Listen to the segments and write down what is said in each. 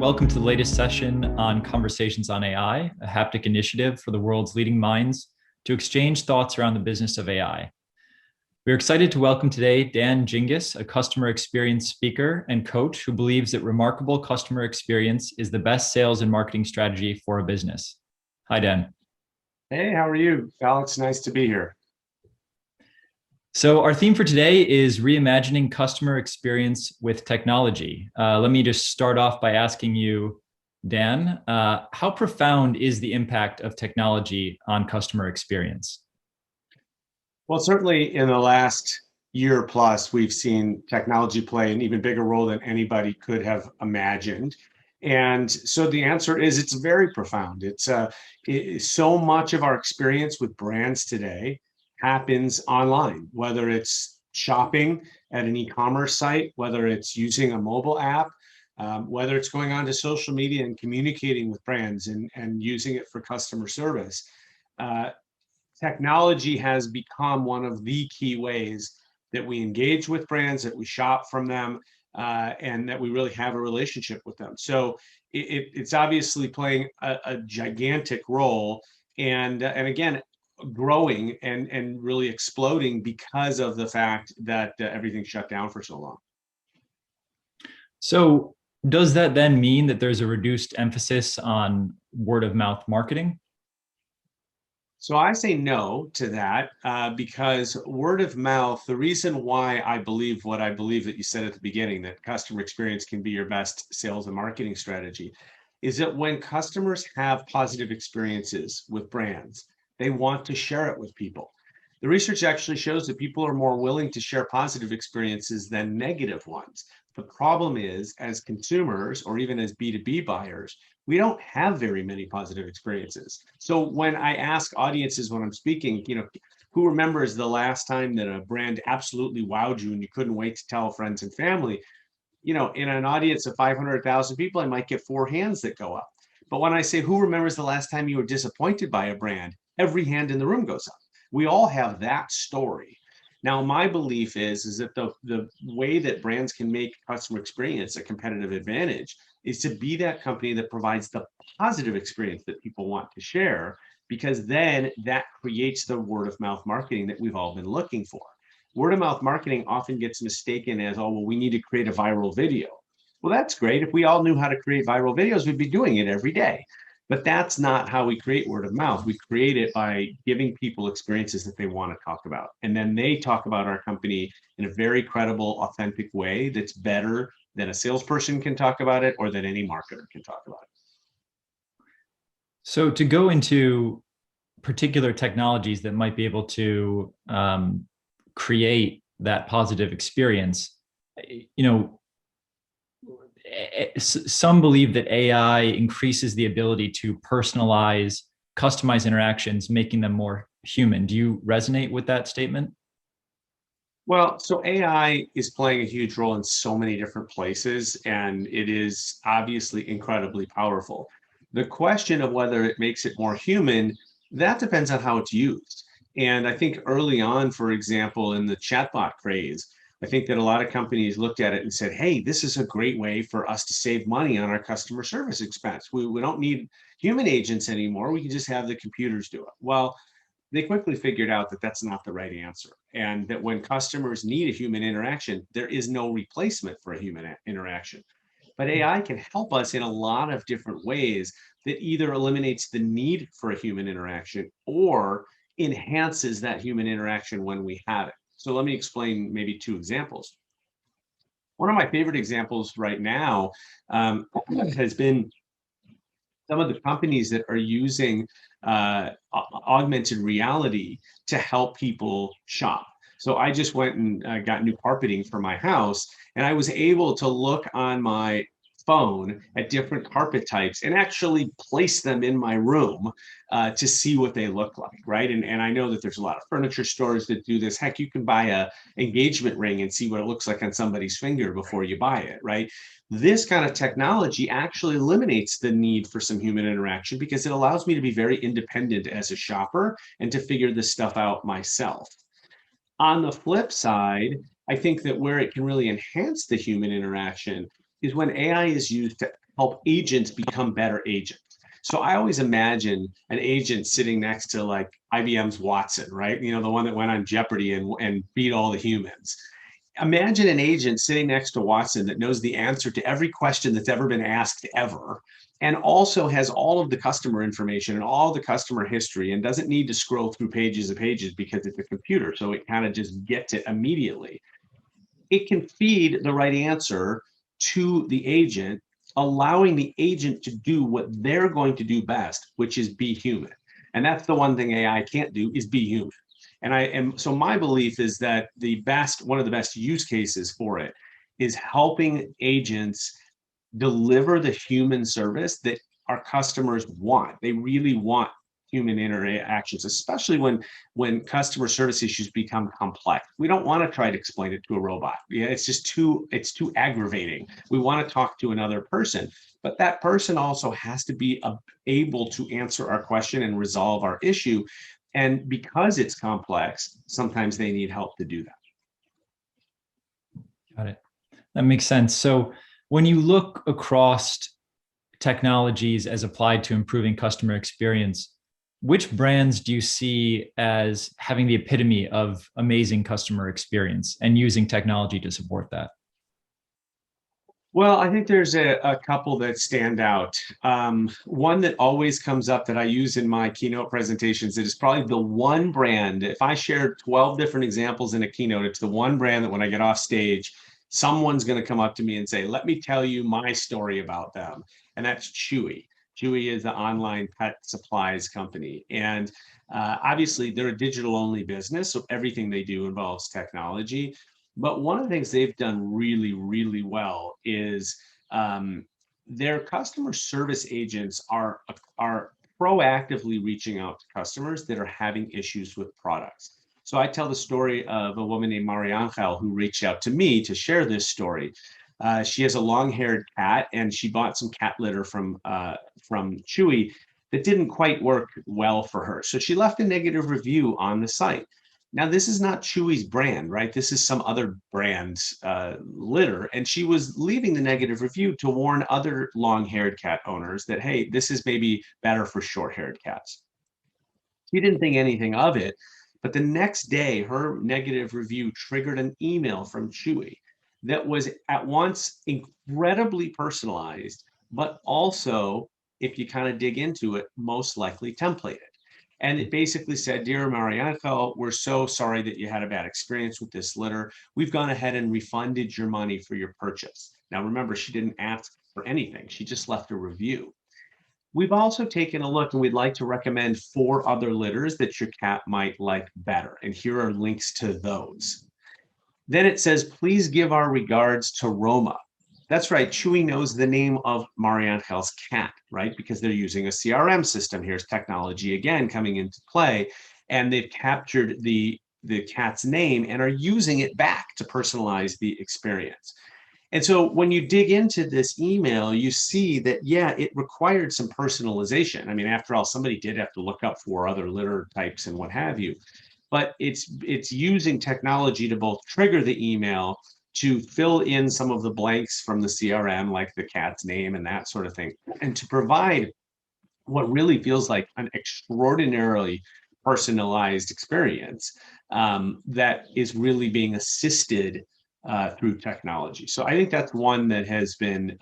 Welcome to the latest session on Conversations on AI, a haptic initiative for the world's leading minds to exchange thoughts around the business of AI. We're excited to welcome today Dan Gingiss, a customer experience speaker and coach who believes that remarkable customer experience is the best sales and marketing strategy for a business. Hi, Dan. Hey, how are you, Alex? Nice to be here. So our theme for today is reimagining customer experience with technology. Let me just start off by asking you, Dan, how profound is the impact of technology on customer experience? Well, certainly in the last year plus, we've seen technology play an even bigger role than anybody could have imagined. And so the answer is it's very profound. So much of our experience with brands today happens online, whether it's shopping at an e-commerce site, whether it's using a mobile app, whether it's going on to social media and communicating with brands and using it for customer service. Technology has become one of the key ways that we engage with brands, that we shop from them, and that we really have a relationship with them. So it's obviously playing a gigantic role, and again, growing and really exploding because of the fact that everything shut down for so long. So does that then mean that there's a reduced emphasis on word of mouth marketing? So I say no to that because word of mouth, the reason why I believe what I believe that you said at the beginning, that customer experience can be your best sales and marketing strategy, is that when customers have positive experiences with brands, they want to share it with people. The research actually shows that people are more willing to share positive experiences than negative ones. The problem is, as consumers or even as B2B buyers, we don't have very many positive experiences. So when I ask audiences when I'm speaking, who remembers the last time that a brand absolutely wowed you and you couldn't wait to tell friends and family? In an audience of 500,000 people, I might get 4 hands that go up. But when I say, who remembers the last time you were disappointed by a brand? Every hand in the room goes up. We all have that story. Now, my belief is that the way that brands can make customer experience a competitive advantage is to be that company that provides the positive experience that people want to share, because then that creates the word of mouth marketing that we've all been looking for. Word of mouth marketing often gets mistaken as, oh, well, we need to create a viral video. Well, that's great. If we all knew how to create viral videos, we'd be doing it every day. But that's not how we create word of mouth. We create it by giving people experiences that they want to talk about. And then they talk about our company in a very credible, authentic way that's better than a salesperson can talk about it or than any marketer can talk about it. So to go into particular technologies that might be able to create that positive experience, some believe that AI increases the ability to personalize, customize interactions, making them more human. Do you resonate with that statement? Well, so AI is playing a huge role in so many different places, and it is obviously incredibly powerful. The question of whether it makes it more human, that depends on how it's used. And I think early on, for example, in the chatbot craze, I think that a lot of companies looked at it and said, hey, this is a great way for us to save money on our customer service expense. We don't need human agents anymore. We can just have the computers do it. Well, they quickly figured out that that's not the right answer. And that when customers need a human interaction, there is no replacement for a human interaction. But AI can help us in a lot of different ways that either eliminates the need for a human interaction or enhances that human interaction when we have it. So let me explain maybe 2 examples. One of my favorite examples right now has been some of the companies that are using augmented reality to help people shop. So I just went and got new carpeting for my house, and I was able to look on my phone at different carpet types and actually place them in my room to see what they look like, right? And I know that there's a lot of furniture stores that do this. Heck, you can buy a engagement ring and see what it looks like on somebody's finger before you buy it, right? This kind of technology actually eliminates the need for some human interaction because it allows me to be very independent as a shopper and to figure this stuff out myself. On the flip side, I think that where it can really enhance the human interaction is when AI is used to help agents become better agents. So I always imagine an agent sitting next to like IBM's Watson, right? You know, the one that went on Jeopardy and beat all the humans. Imagine an agent sitting next to Watson that knows the answer to every question that's ever been asked ever, and also has all of the customer information and all the customer history and doesn't need to scroll through pages and pages because it's a computer. So it kind of just gets it immediately. It can feed the right answer to the agent, allowing the agent to do what they're going to do best, which is be human. And that's the one thing AI can't do, is be human. And I am so my belief is that one of the best use cases for it is helping agents deliver the human service that our customers want. They really want human interactions, especially when customer service issues become complex. We don't want to try to explain it to a robot. Yeah, it's too aggravating. We want to talk to another person, but that person also has to be able to answer our question and resolve our issue. And because it's complex, sometimes they need help to do that. Got it. That makes sense. So when you look across technologies as applied to improving customer experience, which brands do you see as having the epitome of amazing customer experience and using technology to support that? Well, I think there's a couple that stand out. One that always comes up that I use in my keynote presentations, that is probably the one brand. If I share 12 different examples in a keynote, it's the one brand that when I get off stage, someone's going to come up to me and say, let me tell you my story about them. And that's Chewy. Chewy is the online pet supplies company. And obviously, they're a digital only business. So everything they do involves technology. But one of the things they've done really, really well is their customer service agents are proactively reaching out to customers that are having issues with products. So I tell the story of a woman named Mariangel who reached out to me to share this story. She has a long-haired cat, and she bought some cat litter from Chewy that didn't quite work well for her. So she left a negative review on the site. Now, this is not Chewy's brand, right? This is some other brand's litter. And she was leaving the negative review to warn other long-haired cat owners that, hey, this is maybe better for short-haired cats. She didn't think anything of it. But the next day, her negative review triggered an email from Chewy that was at once incredibly personalized, but also, if you kind of dig into it, most likely templated. And it basically said, Dear Marianco, we're so sorry that you had a bad experience with this litter. We've gone ahead and refunded your money for your purchase. Now, remember, she didn't ask for anything. She just left a review. We've also taken a look, and we'd like to recommend 4 other litters that your cat might like better. And here are links to those. Then it says, please give our regards to Roma. That's right. Chewy knows the name of Mariangel's cat, right? Because they're using a CRM system. Here's technology again coming into play. And they've captured the cat's name and are using it back to personalize the experience. And so when you dig into this email, you see that, yeah, it required some personalization. I mean, after all, somebody did have to look up 4 other litter types and what have you. But it's using technology to both trigger the email, to fill in some of the blanks from the CRM, like the cat's name and that sort of thing, and to provide what really feels like an extraordinarily personalized experience that is really being assisted through technology. So I think that's one that has been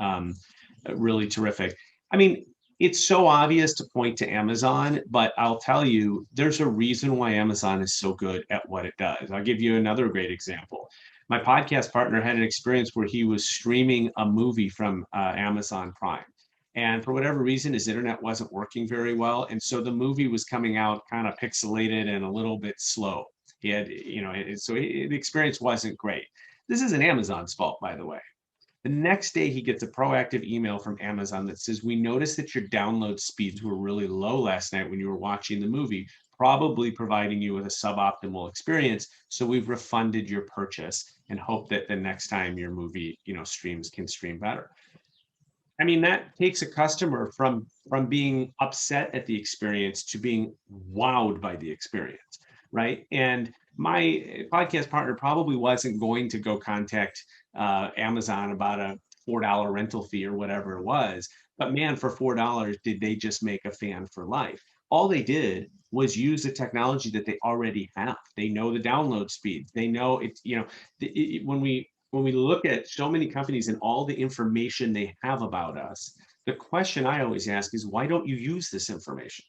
really terrific. I mean, it's so obvious to point to Amazon, but I'll tell you, there's a reason why Amazon is so good at what it does. I'll give you another great example. My podcast partner had an experience where he was streaming a movie from Amazon Prime. And for whatever reason, his internet wasn't working very well. And so the movie was coming out kind of pixelated and a little bit slow. He had, the experience wasn't great. This isn't Amazon's fault, by the way. The next day, he gets a proactive email from Amazon that says, we noticed that your download speeds were really low last night when you were watching the movie, probably providing you with a suboptimal experience. So we've refunded your purchase and hope that the next time your movie, streams can stream better. I mean, that takes a customer from being upset at the experience to being wowed by the experience, right? And my podcast partner probably wasn't going to go contact Amazon about a $4 rental fee or whatever it was. But man, for $4, did they just make a fan for life? All they did was use the technology that they already have. They know the download speeds. They know it's, when we look at so many companies and all the information they have about us, the question I always ask is, why don't you use this information?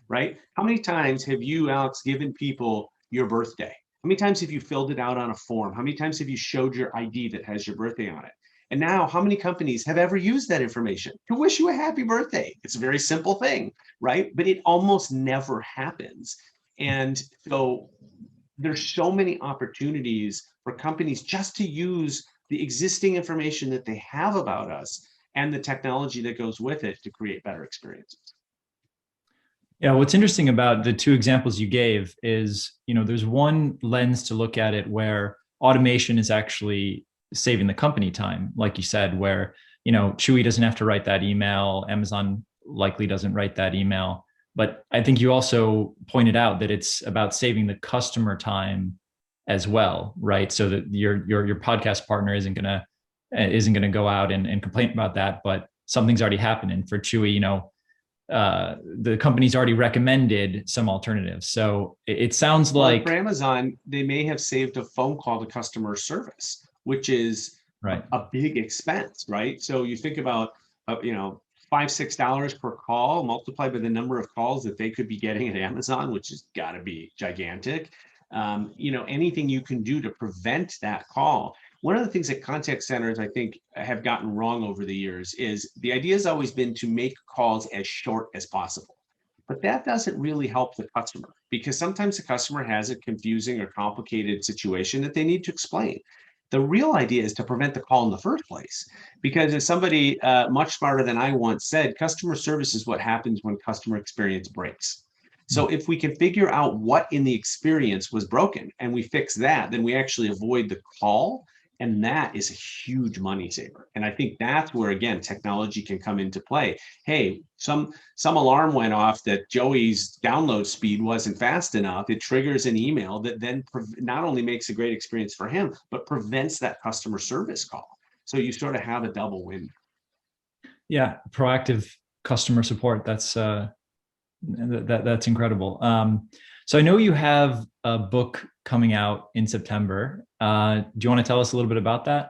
Right? How many times have you, Alex, given people your birthday? How many times have you filled it out on a form? How many times have you showed your ID that has your birthday on it? And now, how many companies have ever used that information to wish you a happy birthday? It's a very simple thing, right? But it almost never happens. And so there's so many opportunities for companies just to use the existing information that they have about us and the technology that goes with it to create better experiences. Yeah, what's interesting about the two examples you gave is, there's one lens to look at it where automation is actually saving the company time, like you said, where, Chewy doesn't have to write that email, Amazon likely doesn't write that email. But I think you also pointed out that it's about saving the customer time as well, right? So that your podcast partner isn't gonna go out and complain about that, but something's already happening for Chewy. The company's already recommended some alternatives. So it sounds like for Amazon, they may have saved a phone call to customer service, which is right. a big expense, right? So you think about, $5-6 per call multiplied by the number of calls that they could be getting at Amazon, which has got to be gigantic. Anything you can do to prevent that call. One of the things that contact centers, I think, have gotten wrong over the years is the idea has always been to make calls as short as possible. But that doesn't really help the customer, because sometimes the customer has a confusing or complicated situation that they need to explain. The real idea is to prevent the call in the first place, because as somebody much smarter than I once said, customer service is what happens when customer experience breaks. So if we can figure out what in the experience was broken and we fix that, then we actually avoid the call. And that is a huge money saver. And I think that's where, again, technology can come into play. Hey, some alarm went off that Joey's download speed wasn't fast enough. It triggers an email that then not only makes a great experience for him, but prevents that customer service call. So you sort of have a double win. Yeah, proactive customer support. That's incredible. So I know you have a book coming out in September. Do you want to tell us a little bit about that?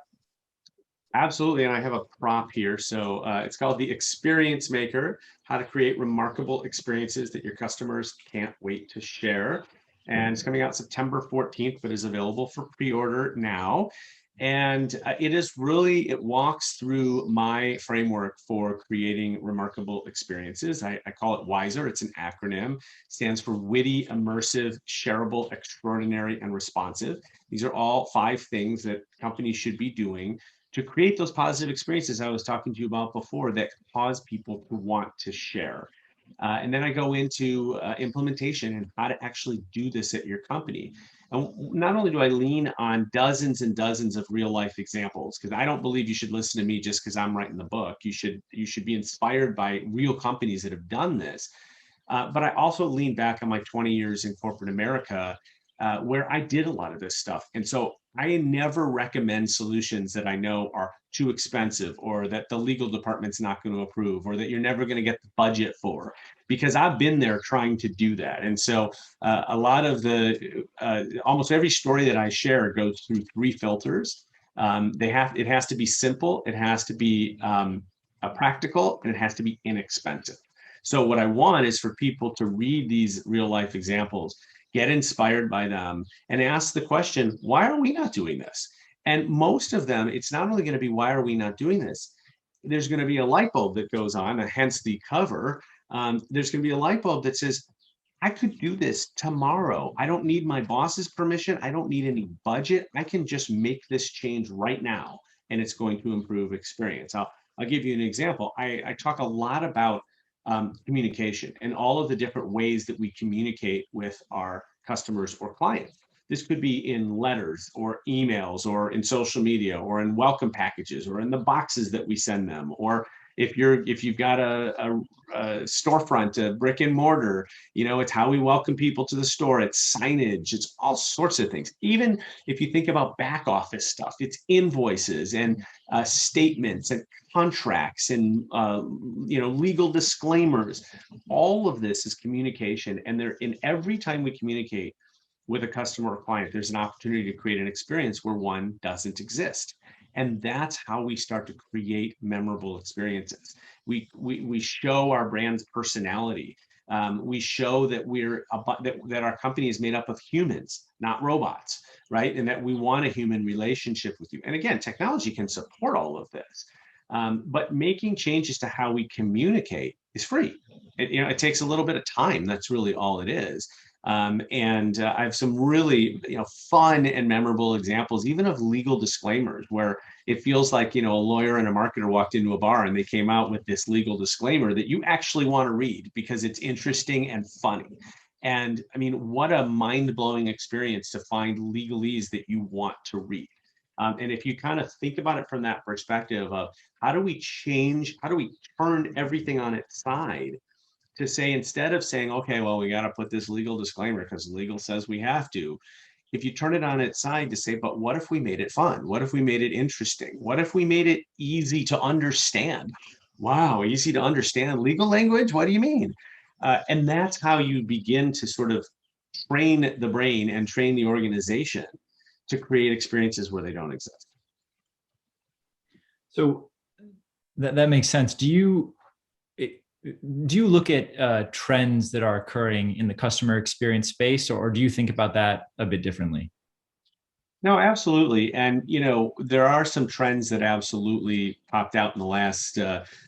Absolutely. And I have a prop here. So it's called The Experience Maker: How to Create Remarkable Experiences That Your Customers Can't Wait to Share. And it's coming out September 14th, but is available for pre-order now. And it walks through my framework for creating remarkable experiences. I call it WISER. It's an acronym. It stands for witty, immersive, shareable, extraordinary, and responsive. These are all 5 things that companies should be doing to create those positive experiences I was talking to you about before that cause people to want to share. And then I go into implementation and how to actually do this at your company. And not only do I lean on dozens and dozens of real life examples, because I don't believe you should listen to me just because I'm writing the book. You should be inspired by real companies that have done this. But I also lean back on my 20 years in corporate America, where I did a lot of this stuff. And so I never recommend solutions that I know are too expensive, or that the legal department's not going to approve, or that you're never going to get the budget for, because I've been there trying to do that. And so a lot of almost every story that I share goes through 3 filters. It has to be simple, it has to be practical, and it has to be inexpensive. So what I want is for people to read these real life examples, get inspired by them, and ask the question, why are we not doing this? And most of them, it's not only going to be, why are we not doing this? There's going to be a light bulb that goes on, hence the cover. There's going to be a light bulb that says, I could do this tomorrow. I don't need my boss's permission. I don't need any budget. I can just make this change right now, and it's going to improve experience. I'll give you an example. I talk a lot about communication and all of the different ways that we communicate with our customers or clients. This could be in letters or emails or in social media or in welcome packages or in the boxes that we send them, or If you've got a storefront, a brick and mortar, it's how we welcome people to the store. It's signage. It's all sorts of things. Even if you think about back office stuff, it's invoices and statements and contracts and legal disclaimers. All of this is communication, and every time we communicate with a customer or client, there's an opportunity to create an experience where one doesn't exist. And that's how we start to create memorable experiences. We show our brand's personality. We show that that our company is made up of humans, not robots, right? And that we want a human relationship with you. And again, technology can support all of this. But making changes to how we communicate is free. It takes a little bit of time. That's really all it is. I have some really fun and memorable examples, even of legal disclaimers, where it feels like a lawyer and a marketer walked into a bar and they came out with this legal disclaimer that you actually want to read because it's interesting and funny. And I mean, what a mind-blowing experience to find legalese that you want to read. And if you kind of think about it from that perspective of how do we turn everything on its side to say, instead of saying, okay, well, we got to put this legal disclaimer because legal says we have to, if you turn it on its side to say, but what if we made it fun? What if we made it interesting? What if we made it easy to understand? Wow, easy to understand legal language? What do you mean? And that's how you begin to sort of train the brain and train the organization to create experiences where they don't exist. So that makes sense. Do you look at trends that are occurring in the customer experience space, or do you think about that a bit differently? No, absolutely. And, there are some trends that absolutely popped out in the last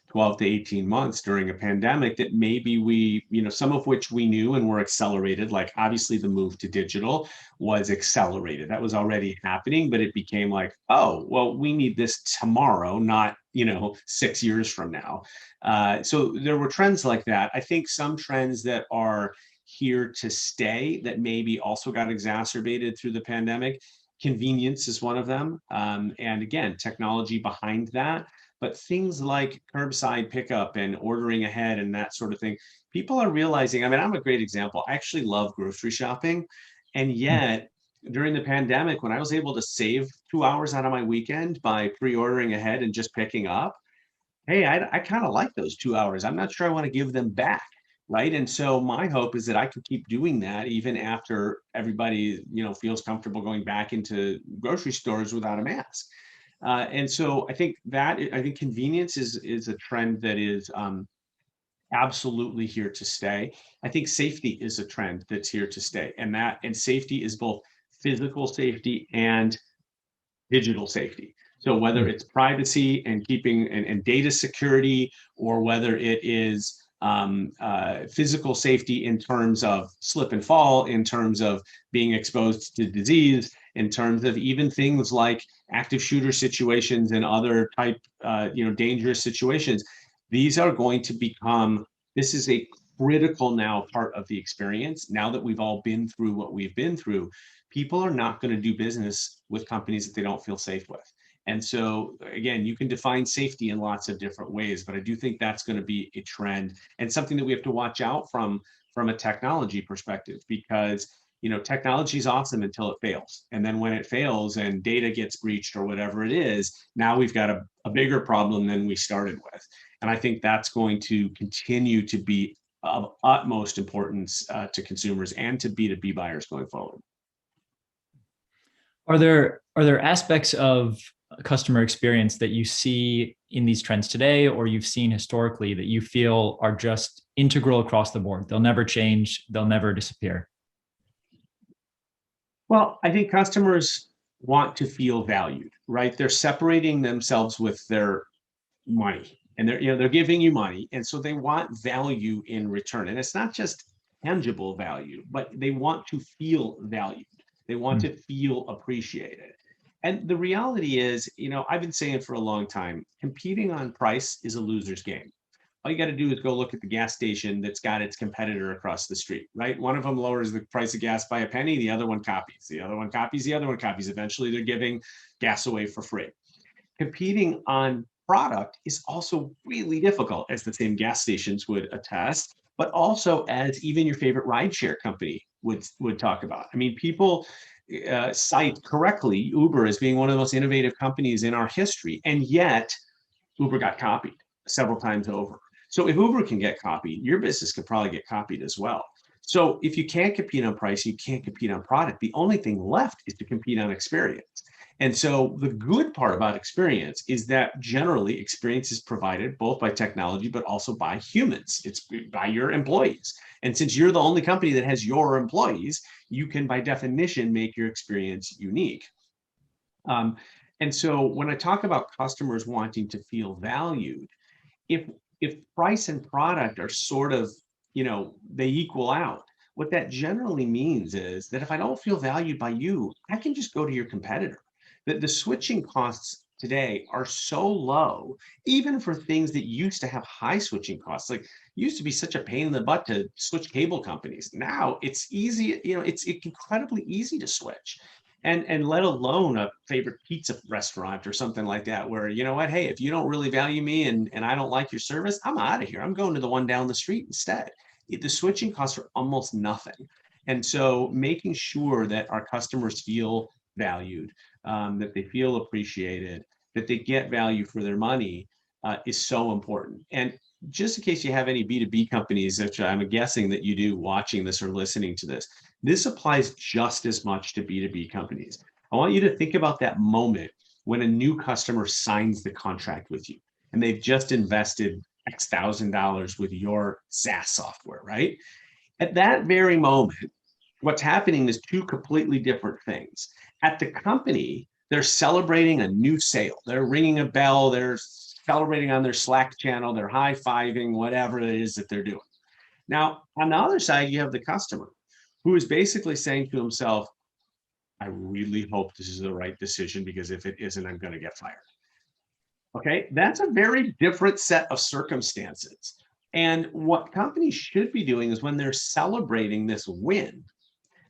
12 to 18 months during a pandemic that maybe some of which we knew and were accelerated. Like obviously the move to digital was accelerated. That was already happening, but it became like, oh, well, we need this tomorrow, not, 6 years from now. So there were trends like that. I think some trends that are here to stay that maybe also got exacerbated through the pandemic. Convenience is one of them. And again, technology behind that. But things like curbside pickup and ordering ahead and that sort of thing, people are realizing, I mean, I'm a great example. I actually love grocery shopping. And yet, during the pandemic, when I was able to save 2 hours out of my weekend by pre-ordering ahead and just picking up, hey, I kind of like those 2 hours. I'm not sure I want to give them back. Right. And so my hope is that I can keep doing that even after everybody, feels comfortable going back into grocery stores without a mask. And so I think convenience is a trend that is absolutely here to stay. I think safety is a trend that's here to stay. And safety is both physical safety and digital safety. So whether it's privacy and keeping and data security, or whether it is physical safety in terms of slip and fall, in terms of being exposed to disease, in terms of even things like active shooter situations and other type, dangerous situations. These are going to become, this is a critical now part of the experience. Now that we've all been through what we've been through, people are not going to do business with companies that they don't feel safe with. And so, again, you can define safety in lots of different ways, but I do think that's going to be a trend and something that we have to watch out from a technology perspective, because technology is awesome until it fails. And then when it fails and data gets breached or whatever it is, now we've got a bigger problem than we started with. And I think that's going to continue to be of utmost importance to consumers and to B2B buyers going forward. Are there aspects of customer experience that you see in these trends today, or you've seen historically, that you feel are just integral across the board? They'll never change, they'll never disappear. Well, I think customers want to feel valued, right? They're separating themselves with their money, and they're giving you money, and so they want value in return. And it's not just tangible value, but they want to feel valued. They want to feel appreciated. And the reality is, I've been saying for a long time, competing on price is a loser's game. All you got to do is go look at the gas station that's got its competitor across the street, right? One of them lowers the price of gas by a penny, the other one copies, the other one copies, the other one copies. Eventually, they're giving gas away for free. Competing on product is also really difficult, as the same gas stations would attest, but also as even your favorite rideshare company would talk about. I mean, people cite correctly Uber as being one of the most innovative companies in our history, and yet Uber got copied several times over. So if Uber can get copied, your business could probably get copied as well. So if you can't compete on price, you can't compete on product. The only thing left is to compete on experience. And so the good part about experience is that generally experience is provided both by technology, but also by humans. It's by your employees. And since you're the only company that has your employees, you can, by definition, make your experience unique. Um, and so when I talk about customers wanting to feel valued, if if price and product are sort of, they equal out, what that generally means is that if I don't feel valued by you, I can just go to your competitor. That the switching costs today are so low, even for things that used to have high switching costs. Like, used to be such a pain in the butt to switch cable companies. Now it's easy, it's incredibly easy to switch. And let alone a favorite pizza restaurant or something like that, where, you know what, hey, if you don't really value me and I don't like your service, I'm out of here. I'm going to the one down the street instead. The switching costs are almost nothing. And so making sure that our customers feel valued, that they feel appreciated, that they get value for their money, is so important. And just in case you have any B2B companies, which I'm guessing that you do, watching this or listening to this applies just as much to B2B companies. I want you to think about that moment when a new customer signs the contract with you and they've just invested X thousand dollars with your SaaS software, right? At that very moment, what's happening is two completely different things. At the company, they're celebrating a new sale. They're ringing a bell. They're celebrating on their Slack channel. They're high-fiving whatever it is that they're doing. Now, on the other side, you have the customer who is basically saying to himself, I really hope this is the right decision, because if it isn't, I'm going to get fired. Okay, that's a very different set of circumstances. And what companies should be doing is, when they're celebrating this win,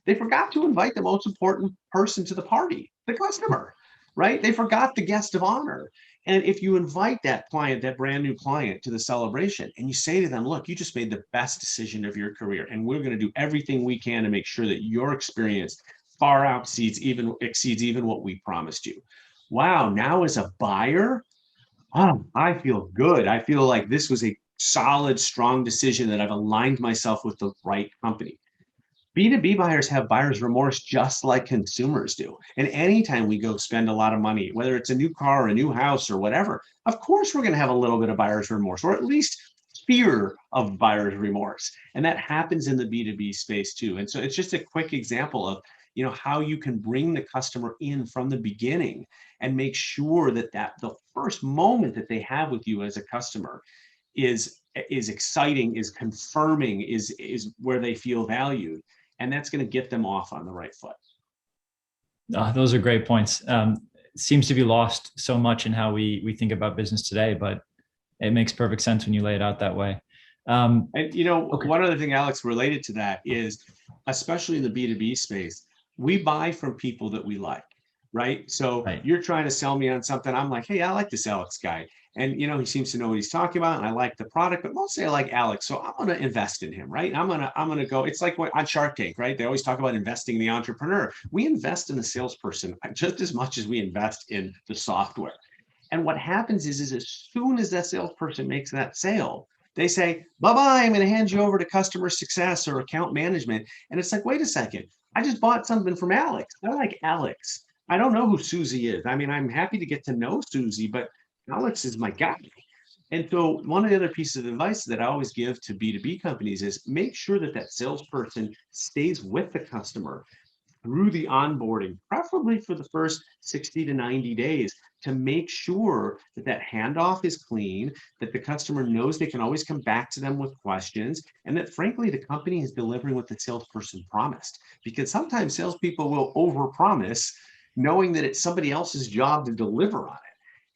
they forgot to invite the most important person to the party, the customer, right? They forgot the guest of honor. And if you invite that client, that brand new client, to the celebration, and you say to them, look, you just made the best decision of your career, and we're going to do everything we can to make sure that your experience far exceeds even what we promised you. Wow, now as a buyer, I feel good. I feel like this was a solid, strong decision, that I've aligned myself with the right company. B2B buyers have buyer's remorse just like consumers do. And anytime we go spend a lot of money, whether it's a new car, a new house, or whatever, of course we're going to have a little bit of buyer's remorse, or at least fear of buyer's remorse. And that happens in the B2B space too. And so it's just a quick example of, how you can bring the customer in from the beginning and make sure that the first moment that they have with you as a customer is exciting, is confirming, is where they feel valued. And that's going to get them off on the right foot. Those are great points. It seems to be lost so much in how we think about business today, but it makes perfect sense when you lay it out that way. And okay. One other thing, Alex, related to that is, especially in the B2B space, we buy from people that we like, right? So right. You're trying to sell me on something. I'm like, hey, I like this Alex guy. And, he seems to know what he's talking about, and I like the product, but mostly I like Alex. So I'm going to invest in him, right? I'm going to go, it's like on Shark Tank, right? They always talk about investing in the entrepreneur. We invest in the salesperson just as much as we invest in the software. And what happens is as soon as that salesperson makes that sale, they say, bye-bye, I'm going to hand you over to customer success or account management. And it's like, wait a second, I just bought something from Alex. I like Alex. I don't know who Susie is. I mean, I'm happy to get to know Susie, but Alex is my guy. And so one of the other pieces of advice that I always give to B2B companies is make sure that salesperson stays with the customer through the onboarding, preferably for the first 60 to 90 days, to make sure that handoff is clean, that the customer knows they can always come back to them with questions, and that frankly, the company is delivering what the salesperson promised. Because sometimes salespeople will overpromise, knowing that it's somebody else's job to deliver on it.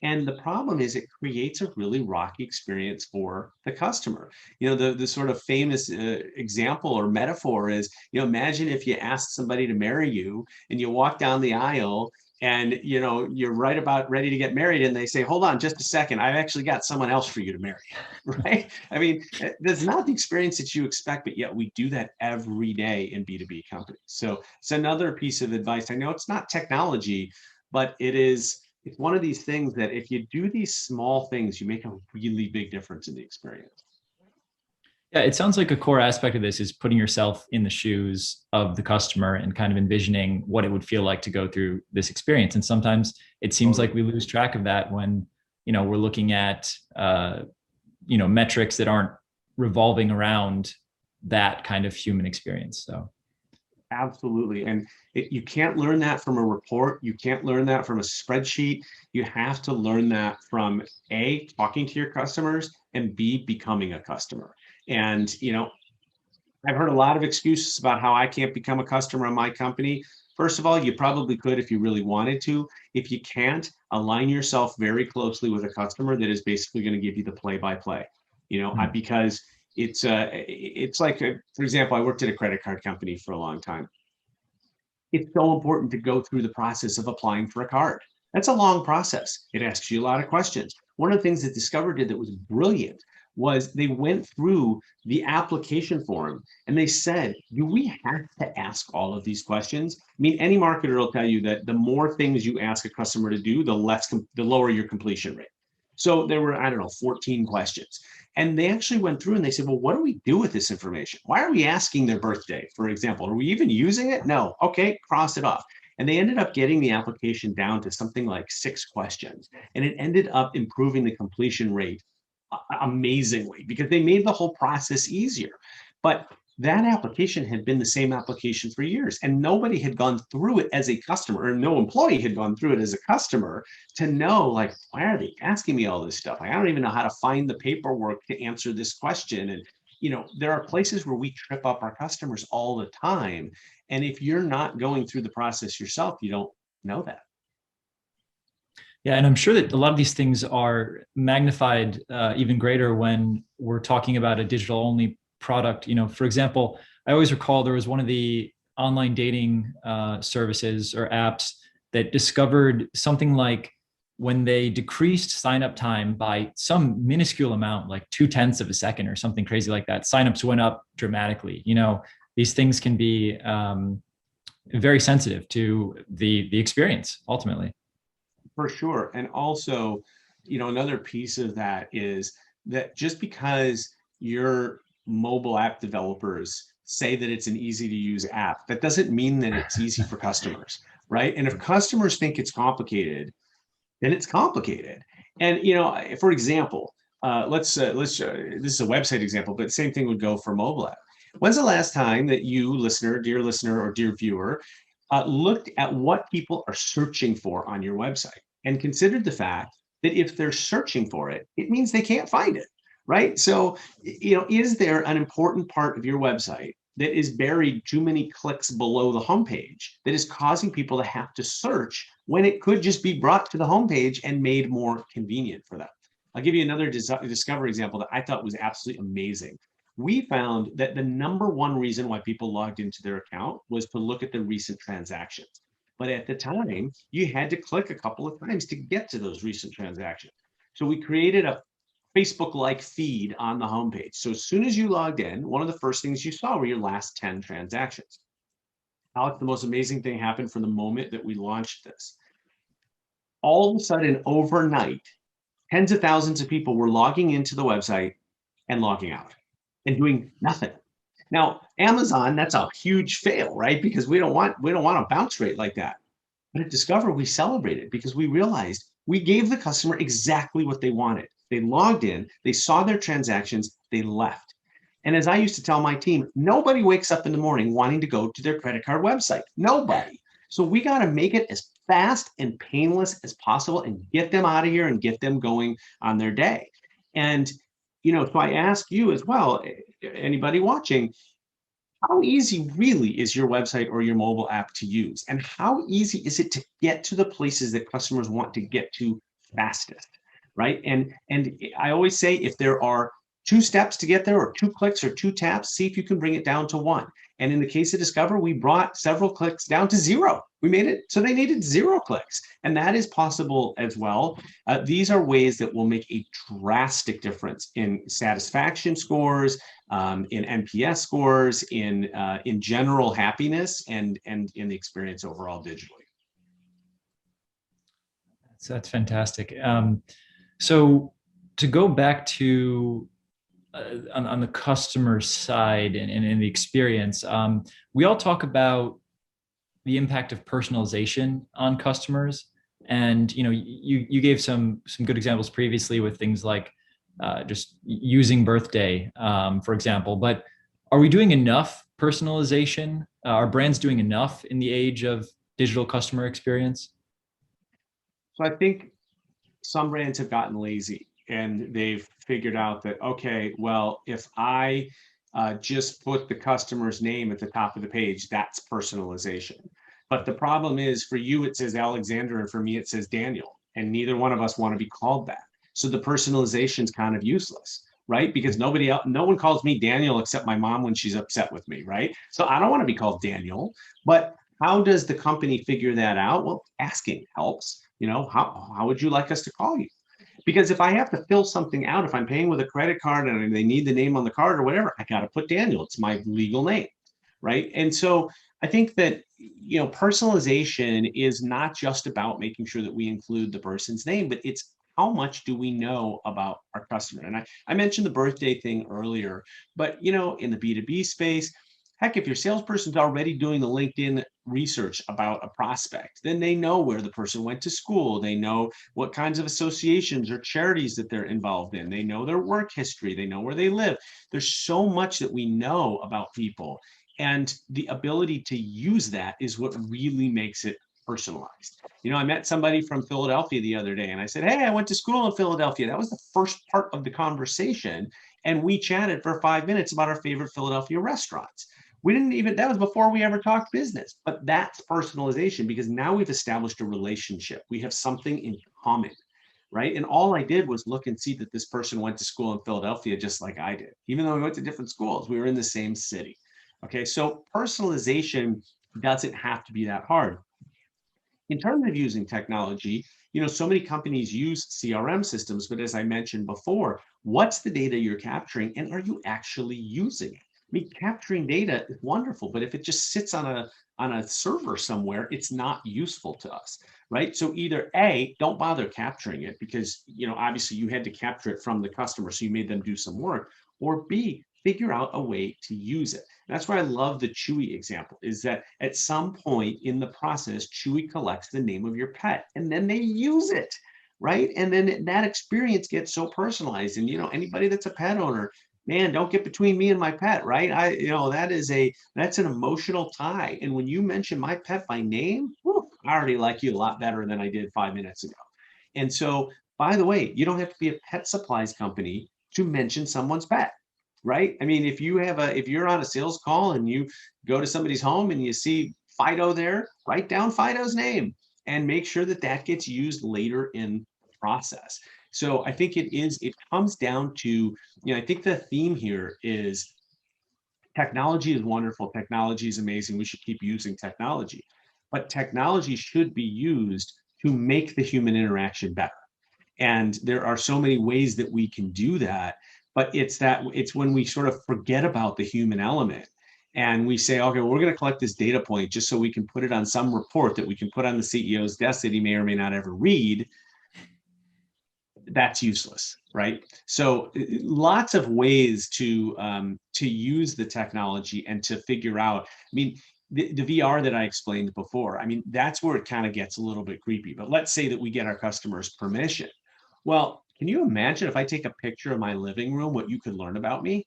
And the problem is it creates a really rocky experience for the customer. The sort of famous example or metaphor is, imagine if you asked somebody to marry you and you walk down the aisle and you're right about ready to get married, and they say, hold on just a second, I've actually got someone else for you to marry. Right? I mean, that's not the experience that you expect, but yet we do that every day in B2B companies. So it's another piece of advice. I know it's not technology, but it's one of these things that if you do these small things, you make a really big difference in the experience. Yeah, it sounds like a core aspect of this is putting yourself in the shoes of the customer and kind of envisioning what it would feel like to go through this experience. And sometimes it seems like we lose track of that when, we're looking at, metrics that aren't revolving around that kind of human experience. So. Absolutely. And you can't learn that from a report. You can't learn that from a spreadsheet. You have to learn that from A, talking to your customers, and B, becoming a customer. And, I've heard a lot of excuses about how I can't become a customer in my company. First of all, you probably could if you really wanted to. If you can't, align yourself very closely with a customer that is basically going to give you the play-by-play. Because it's like, for example, I worked at a credit card company for a long time. It's so important to go through the process of applying for a card. That's a long process. It asks you a lot of questions. One of the things that Discover did that was brilliant was they went through the application form and they said, do we have to ask all of these questions? I mean, any marketer will tell you that the more things you ask a customer to do, the lower your completion rate. So there were, I don't know, 14 questions. And they actually went through and they said, well, what do we do with this information? Why are we asking their birthday, for example? Are we even using it? No. Okay, cross it off. And they ended up getting the application down to something like 6 questions. And it ended up improving the completion rate amazingly because they made the whole process easier. But that application had been the same application for years, and nobody had gone through it as a customer, or no employee had gone through it as a customer to know, like, why are they asking me all this stuff? I don't even know how to find the paperwork to answer this question. And there are places where we trip up our customers all the time. And if you're not going through the process yourself, you don't know that. Yeah, and I'm sure that a lot of these things are magnified even greater when we're talking about a digital-only product. For example, I always recall there was one of the online dating services or apps that discovered something like when they decreased sign-up time by some minuscule amount, like 0.2 of a second or something crazy like that, signups went up dramatically. These things can be very sensitive to the experience ultimately. For sure. And also, another piece of that is that just because your mobile app developers say that it's an easy to use app, that doesn't mean that it's easy for customers, right? And if customers think it's complicated, then it's complicated. And for example, let's this is a website example, but same thing would go for mobile app. When's the last time that you, dear listener or dear viewer, looked at what people are searching for on your website and considered the fact that if they're searching for it, it means they can't find it, right? So, is there an important part of your website that is buried too many clicks below the homepage that is causing people to have to search when it could just be brought to the homepage and made more convenient for them? I'll give you another Discover example that I thought was absolutely amazing. We found that the number one reason why people logged into their account was to look at the recent transactions. But at the time, you had to click a couple of times to get to those recent transactions. So we created a Facebook-like feed on the homepage. So as soon as you logged in, one of the first things you saw were your last 10 transactions. Alex, the most amazing thing happened from the moment that we launched this. All of a sudden, overnight, tens of thousands of people were logging into the website and logging out and doing nothing. Now, Amazon, that's a huge fail, right? Because we don't want a bounce rate like that. But at Discover, we celebrated because we realized we gave the customer exactly what they wanted. They logged in, they saw their transactions, they left. And as I used to tell my team, nobody wakes up in the morning wanting to go to their credit card website. Nobody. So we got to make it as fast and painless as possible and get them out of here and get them going on their day. And so I ask you as well, anybody watching, how easy really is your website or your mobile app to use? And how easy is it to get to the places that customers want to get to fastest, right? And I always say if there are 2 steps to get there, or 2 clicks or 2 taps. See if you can bring it down to 1. And in the case of Discover, we brought several clicks down to 0. We made it so they needed 0 clicks. And that is possible as well. These are ways that will make a drastic difference in satisfaction scores, in NPS scores, in general happiness, and in the experience overall digitally. So that's fantastic. So to go back to on the customer side and in the experience, we all talk about the impact of personalization on customers, and you gave some good examples previously with things like just using birthday, for example. But are we doing enough personalization? Are brands doing enough in the age of digital customer experience? So I think some brands have gotten lazy, and they've figured out that, okay, well, if I just put the customer's name at the top of the page, that's personalization. But the problem is, for you, it says Alexander, and for me, it says Daniel, and neither one of us want to be called that. So the personalization is kind of useless, right? Because nobody else, no one calls me Daniel except my mom when she's upset with me, right? So I don't want to be called Daniel. But how does the company figure that out? Well, asking helps. How would you like us to call you? Because if I have to fill something out, if I'm paying with a credit card and they need the name on the card or whatever, I got to put Daniel. It's my legal name, right? And so I think that personalization is not just about making sure that we include the person's name, but it's how much do we know about our customer? And I mentioned the birthday thing earlier, but in the B2B space, heck, if your salesperson's already doing the LinkedIn research about a prospect, then they know where the person went to school. They know what kinds of associations or charities that they're involved in. They know their work history. They know where they live. There's so much that we know about people. And the ability to use that is what really makes it personalized. I met somebody from Philadelphia the other day, and I said, hey, I went to school in Philadelphia. That was the first part of the conversation. And we chatted for 5 minutes about our favorite Philadelphia restaurants. We didn't even, that was before we ever talked business, but that's personalization, because now we've established a relationship. We have something in common, right? And all I did was look and see that this person went to school in Philadelphia just like I did. Even though we went to different schools, we were in the same city. Okay, so personalization doesn't have to be that hard. In terms of using technology, so many companies use CRM systems, but as I mentioned before, what's the data you're capturing, and are you actually using it? I mean, capturing data is wonderful, but if it just sits on a server somewhere, it's not useful to us, right? So either A, don't bother capturing it, because obviously you had to capture it from the customer, so you made them do some work, or B, figure out a way to use it. And that's why I love the Chewy example, is that at some point in the process, Chewy collects the name of your pet and then they use it, right? And then that experience gets so personalized. And anybody that's a pet owner, man, don't get between me and my pet, right? That's an emotional tie. And when you mention my pet by name, whew, I already like you a lot better than I did 5 minutes ago. And so, by the way, you don't have to be a pet supplies company to mention someone's pet, right? I mean, if you're on a sales call and you go to somebody's home and you see Fido there, write down Fido's name and make sure that that gets used later in the process. So I think it comes down to, I think the theme here is technology is wonderful. Technology is amazing. We should keep using technology, but technology should be used to make the human interaction better. And there are so many ways that we can do that, but it's when we sort of forget about the human element and we say, okay, well, we're going to collect this data point just so we can put it on some report that we can put on the CEO's desk that he may or may not ever read. That's useless, right? So lots of ways to use the technology and to figure out. I mean, the VR that I explained before, I mean, that's where it kind of gets a little bit creepy. But let's say that we get our customers' permission. Well, can you imagine if I take a picture of my living room, what you could learn about me?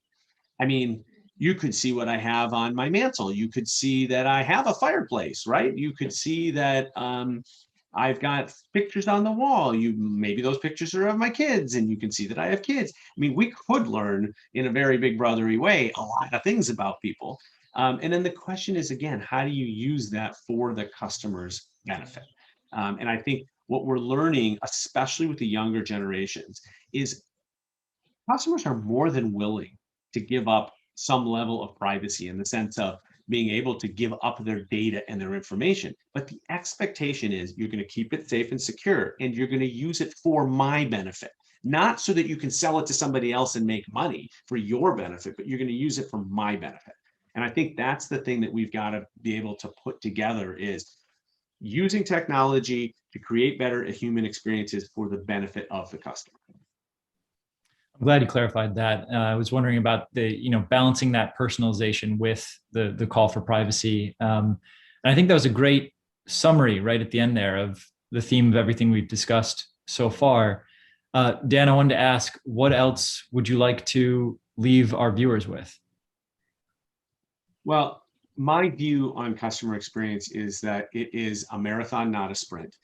I mean, you could see what I have on my mantle. You could see that I have a fireplace, right? You could see that I've got pictures on the wall. Maybe those pictures are of my kids, and you can see that I have kids. I mean, we could learn in a very big brothery way a lot of things about people. And then the question is, again, how do you use that for the customer's benefit? And I think what we're learning, especially with the younger generations, is customers are more than willing to give up some level of privacy in the sense of being able to give up their data and their information. But the expectation is you're going to keep it safe and secure, and you're going to use it for my benefit, not so that you can sell it to somebody else and make money for your benefit, but you're going to use it for my benefit. And I think that's the thing that we've got to be able to put together is using technology to create better human experiences for the benefit of the customer. I'm glad you clarified that. I was wondering about balancing that personalization with the call for privacy. And I think that was a great summary right at the end there of the theme of everything we've discussed so far. Dan, I wanted to ask, what else would you like to leave our viewers with? Well, my view on customer experience is that it is a marathon, not a sprint.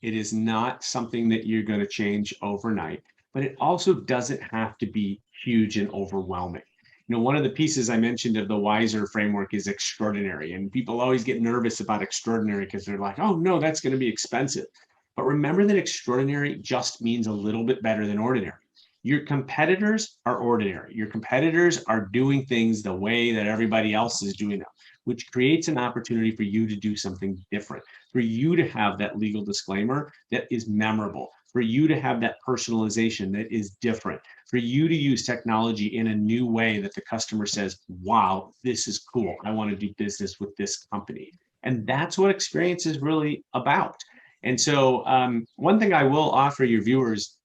It is not something that you're going to change overnight, but it also doesn't have to be huge and overwhelming. One of the pieces I mentioned of the Wiser framework is extraordinary, and people always get nervous about extraordinary because they're like, oh no, that's going to be expensive. But remember that extraordinary just means a little bit better than ordinary. Your competitors are ordinary. Your competitors are doing things the way that everybody else is doing them, which creates an opportunity for you to do something different, for you to have that legal disclaimer that is memorable, for you to have that personalization that is different, for you to use technology in a new way that the customer says, wow, this is cool. I want to do business with this company. And that's what experience is really about. And so one thing I will offer your viewers,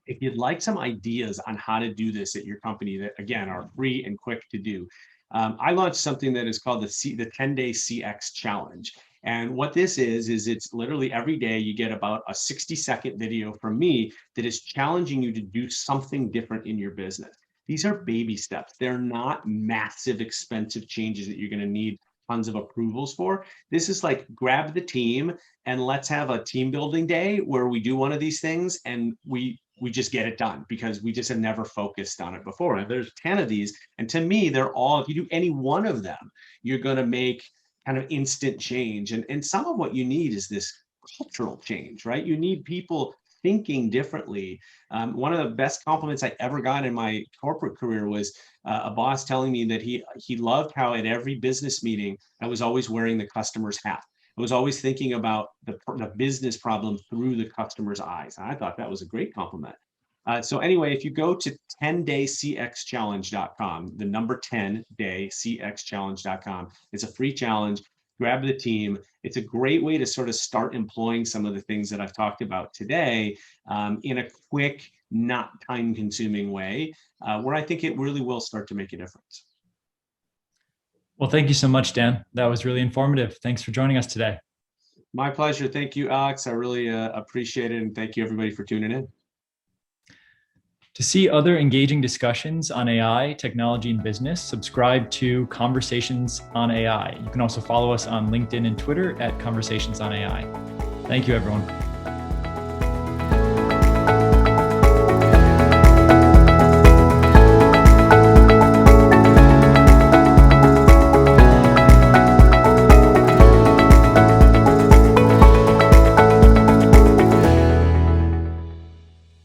if you'd like some ideas on how to do this at your company that, again, are free and quick to do, I launched something that is called the 10-day CX Challenge. And what this is it's literally every day you get about a 60-second video from me that is challenging you to do something different in your business. These are baby steps. They're not massive, expensive changes that you're going to need tons of approvals for. This is like grab the team and let's have a team building day where we do one of these things and we just get it done because we just have never focused on it before. And there's 10 of these. And to me, they're all, if you do any one of them, you're going to make kind of instant change. And some of what you need is this cultural change, right? You need people thinking differently. One of the best compliments I ever got in my corporate career was a boss telling me that he loved how at every business meeting, I was always wearing the customer's hat. I was always thinking about the business problem through the customer's eyes. And I thought that was a great compliment. So anyway, if you go to 10daycxchallenge.com, the number 10daycxchallenge.com, it's a free challenge. Grab the team. It's a great way to sort of start employing some of the things that I've talked about today in a quick, not time-consuming way, where I think it really will start to make a difference. Well, thank you so much, Dan. That was really informative. Thanks for joining us today. My pleasure. Thank you, Alex. I really appreciate it. And thank you, everybody, for tuning in. To see other engaging discussions on AI, technology, and business, subscribe to Conversations on AI. You can also follow us on LinkedIn and Twitter at Conversations on AI. Thank you, everyone.